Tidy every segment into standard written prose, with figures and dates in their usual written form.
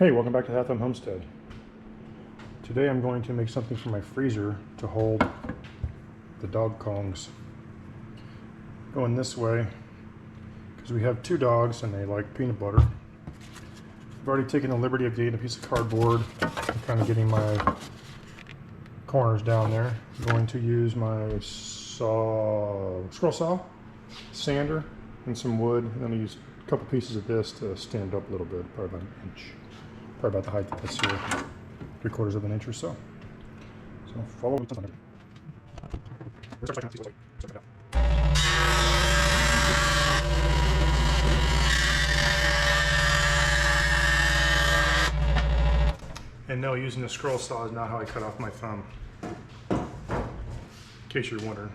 Hey, welcome back to Hatham Homestead. Today I'm going to make something for my freezer to hold the dog Kongs. Going this way because we have two dogs and they like peanut butter. I've already taken the liberty of getting a piece of cardboard and kind of getting my corners down there. I'm going to use my scroll saw, sander, and some wood. And then I use a couple pieces of this to stand up a little bit, probably about an inch. Probably about the height of this here, 3/4 of an inch or so. So follow me. And no, using the scroll saw is not how I cut off my thumb, in case you're wondering.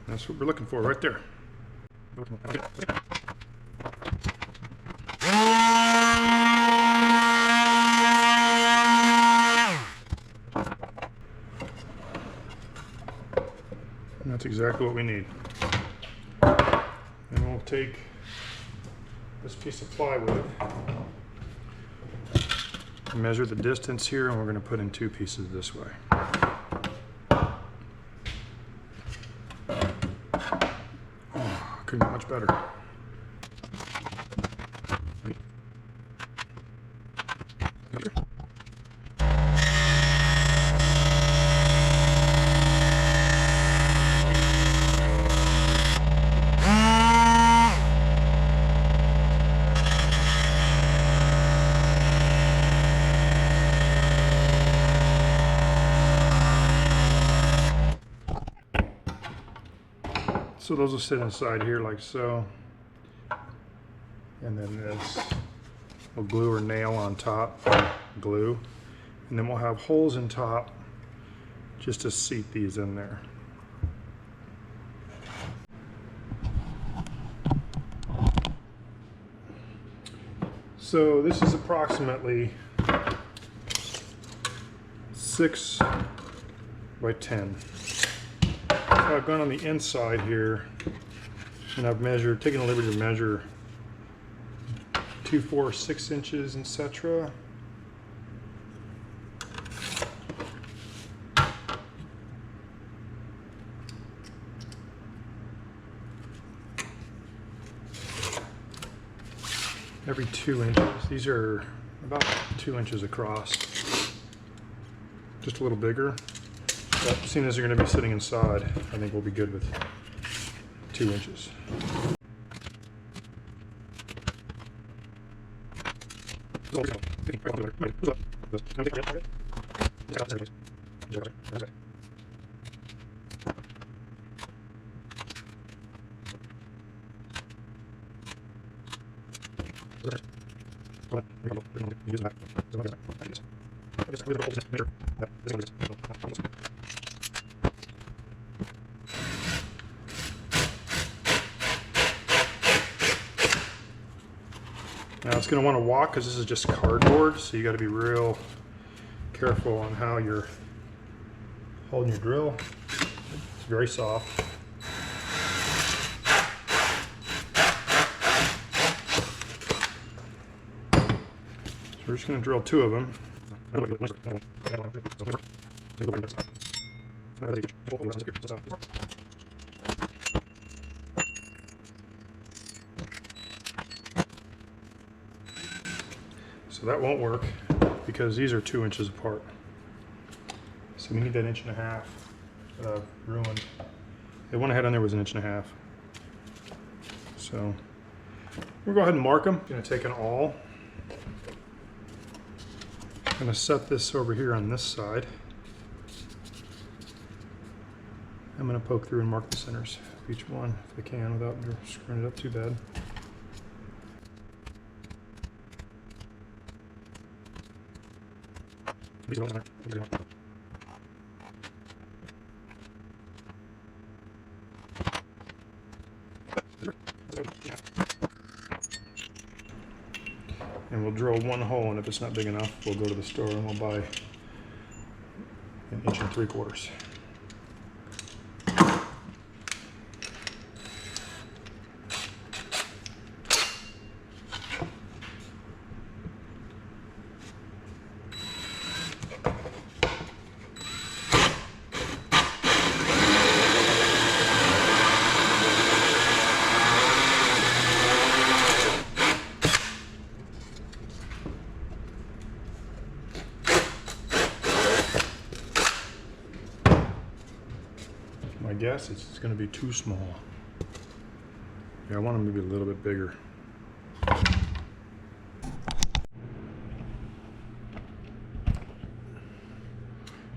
That's what we're looking for right there. And that's exactly what we need. And we'll take this piece of plywood, measure the distance here, and we're going to put in two pieces this way. Couldn't get much better. So those will sit inside here like so, and then this will glue or nail on top, glue, and then we'll have holes in top just to seat these in there. So this is approximately 6 by 10. So I've gone on the inside here and I've measured, taken the liberty to measure 2, 4, 6 inches, etc. Every 2 inches. These are about 2 inches across. Just a little bigger. But seeing as they're going to be sitting inside, I think we'll be good with 2 inches. Now it's going to want to walk because this is just cardboard, so you got to be real careful on how you're holding your drill. It's very soft. we're just going to drill 2 of them. So that won't work because these are 2 inches apart. So we need that 1.5 inches that I've ruined. The one I had on there was 1.5 inches. So we'll go ahead and mark them. I'm going to take an awl. I'm going to set this over here on this side. I'm going to poke through and mark the centers of each one if I can without screwing it up too bad. And we'll drill 1 hole, and if it's not big enough, we'll go to the store and we'll buy 1 3/4 inches. My guess is it's going to be too small. Yeah, I want them to be a little bit bigger.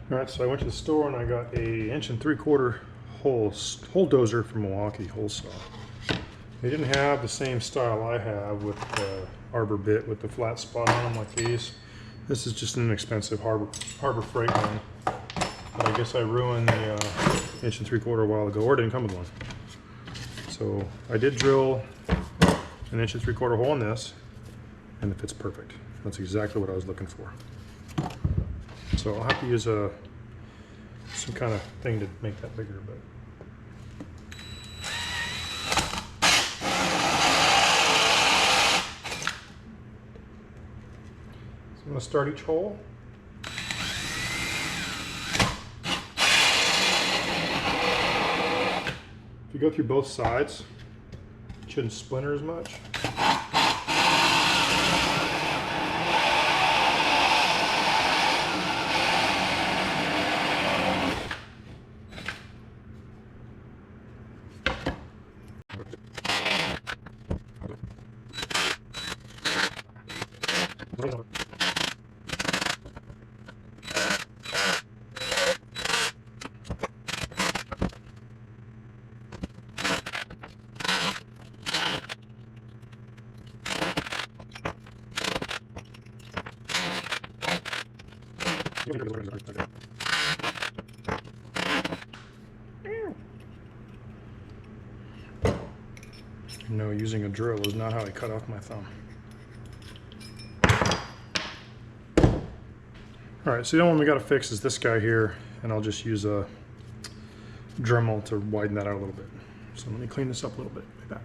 Alright, so I went to the store and I got a 1 3/4 inch hole dozer from Milwaukee, hole saw. They didn't have the same style I have with the arbor bit with the flat spot on them like these. This is just an inexpensive Harbor Freight one. But I guess I ruined the 1 3/4 inch a while ago, or it didn't come with one. So I did drill an 1 3/4 inch hole in this, and it fits perfect. That's exactly what I was looking for. So I'll have to use some kind of thing to make that bigger, but. So I'm going to start each hole. If you go through both sides, it shouldn't splinter as much. No, using a drill is not how I cut off my thumb. Alright, so the only one we got to fix is this guy here, and I'll just use a Dremel to widen that out a little bit. So let me clean this up a little bit. Be back.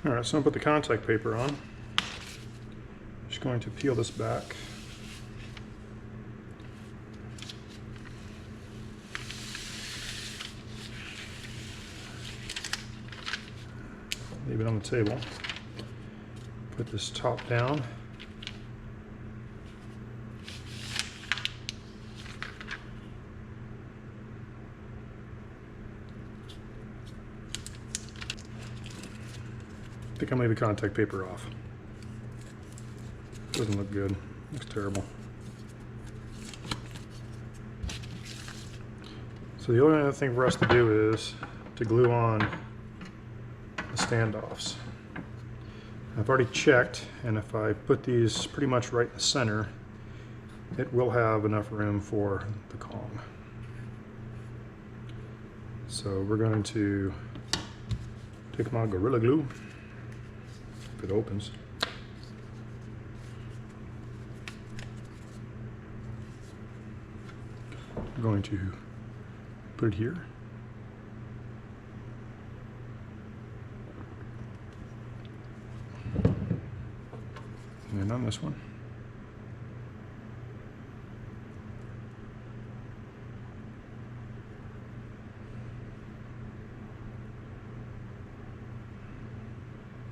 Alright, so I'm going to put the contact paper on. Just going to peel this back. Leave it on the table. Put this top down. I think I'm going to leave the contact paper off. Doesn't look good. Looks terrible. So the only other thing for us to do is to glue on the standoffs. I've already checked, and if I put these pretty much right in the center, it will have enough room for the Kong. So we're going to take my Gorilla Glue, if it opens. I'm going to put it here. And then on this one.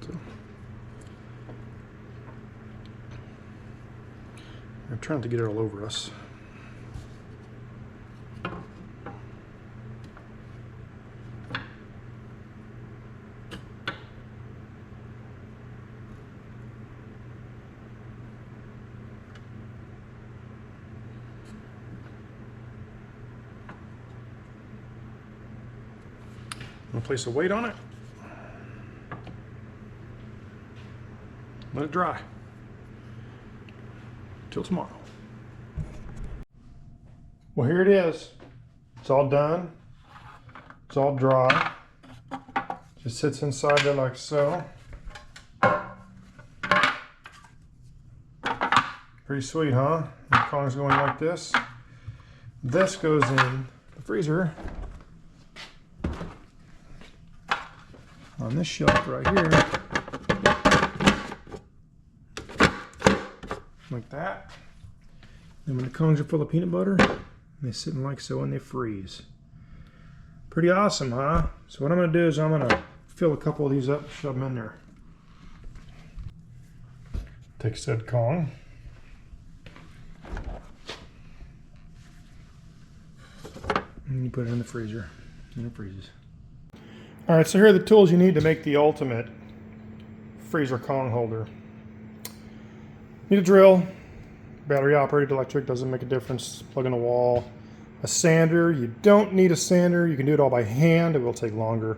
So I'm trying to get it all over us. I'm going to place a weight on it. Let it dry. Till tomorrow. Well, here it is. It's all done. It's all dry. Just sits inside there like so. Pretty sweet, huh? The Kong's going like this. This goes in the freezer on this shelf right here, like that. And when the Kongs are full of peanut butter, they sit in like so and they freeze. Pretty awesome, huh? So what I'm going to do is I'm going to fill a couple of these up, shove them in there. Take said Kong. And you put it in the freezer, and it freezes. All right, so here are the tools you need to make the ultimate freezer Kong holder. Need a drill, battery operated, electric, doesn't make a difference, plug in a wall. A sander, you don't need a sander, you can do it all by hand, it will take longer.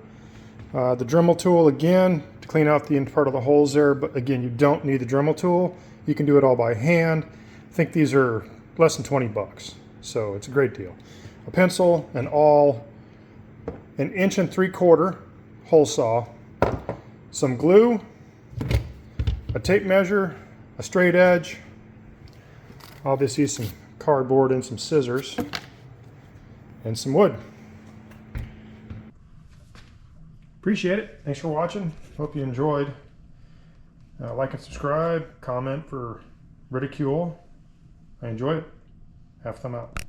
The Dremel tool, again, to clean out the part of the holes there, but again, you don't need the Dremel tool, you can do it all by hand. I think these are less than 20 bucks, so it's a great deal. A pencil, an awl, an 1 3/4 hole saw, some glue, a tape measure, a straight edge, obviously some cardboard and some scissors, and some wood. Appreciate it. Thanks for watching. Hope you enjoyed. Like and subscribe, comment for ridicule. I enjoy it. Half thumb out.